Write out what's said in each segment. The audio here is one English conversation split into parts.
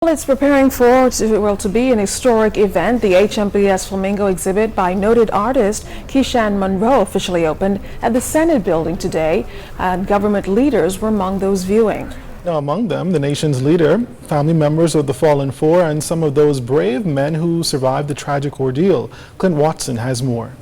Well, it's preparing to be an historic event. The HMBS Flamingo exhibit by noted artist Kishan Munroe officially opened at the Senate building today, and government leaders were among those viewing. Now, among them, the nation's leader, family members of the fallen four, and some of those brave men who survived the tragic ordeal. Clint Watson has more.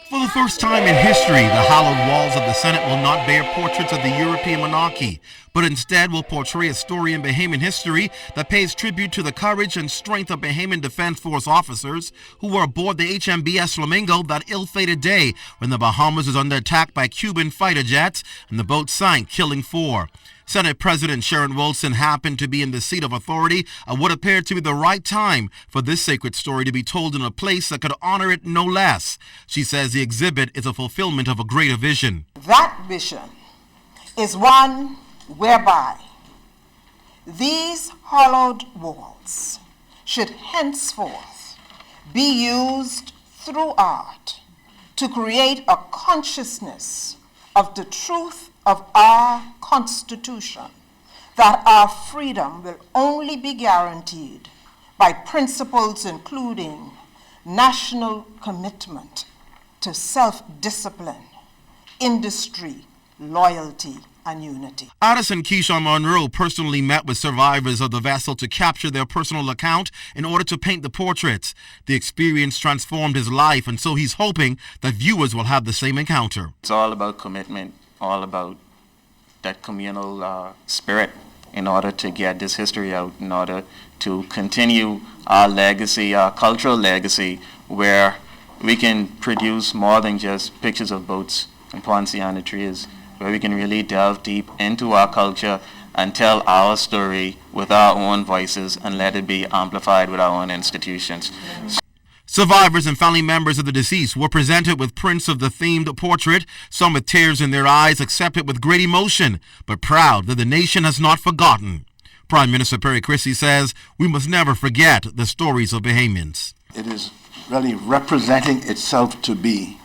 For the first time in history, the hallowed walls of the Senate will not bear portraits of the European monarchy, but instead will portray a story in Bahamian history that pays tribute to the courage and strength of Bahamian Defense Force officers who were aboard the HMBS Flamingo that ill-fated day when the Bahamas was under attack by Cuban fighter jets and the boat sank, killing 4. Senate President Sharon Wilson happened to be in the seat of authority at what appeared to be the right time for this sacred story to be told in a place that could honor it no less. She says the exhibit is a fulfillment of a greater vision. That vision is one whereby these hollowed walls should henceforth be used through art to create a consciousness of the truth of our Constitution, that our freedom will only be guaranteed by principles including national commitment to self-discipline, industry, loyalty, and unity. Artist Kishan Munroe personally met with survivors of the vessel to capture their personal account in order to paint the portraits. The experience transformed his life, and so he's hoping that viewers will have the same encounter. It's all about commitment, all about that communal spirit in order to get this history out, in order to continue our legacy, our cultural legacy, where we can produce more than just pictures of boats and Poinciana trees, where we can really delve deep into our culture and tell our story with our own voices and let it be amplified with our own institutions. Survivors and family members of the deceased were presented with prints of the themed portrait, some with tears in their eyes, accepted with great emotion, but proud that the nation has not forgotten. Prime Minister Perry Christie says we must never forget the stories of Bahamians. It is really representing itself to be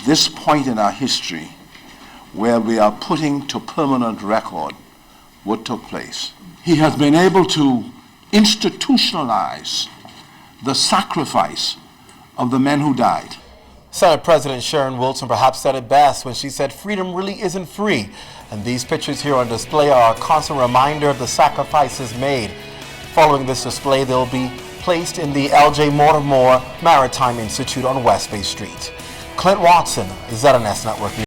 this point in our history where we are putting to permanent record what took place. He has been able to institutionalize the sacrifice of the men who died. Senate President Sharon Wilson perhaps said it best when she said freedom really isn't free, and these pictures here on display are a constant reminder of the sacrifices made. Following this display, they'll be placed in the L.J. Mortimer Maritime Institute on West Bay Street. Clint Watson, ZNS Network News.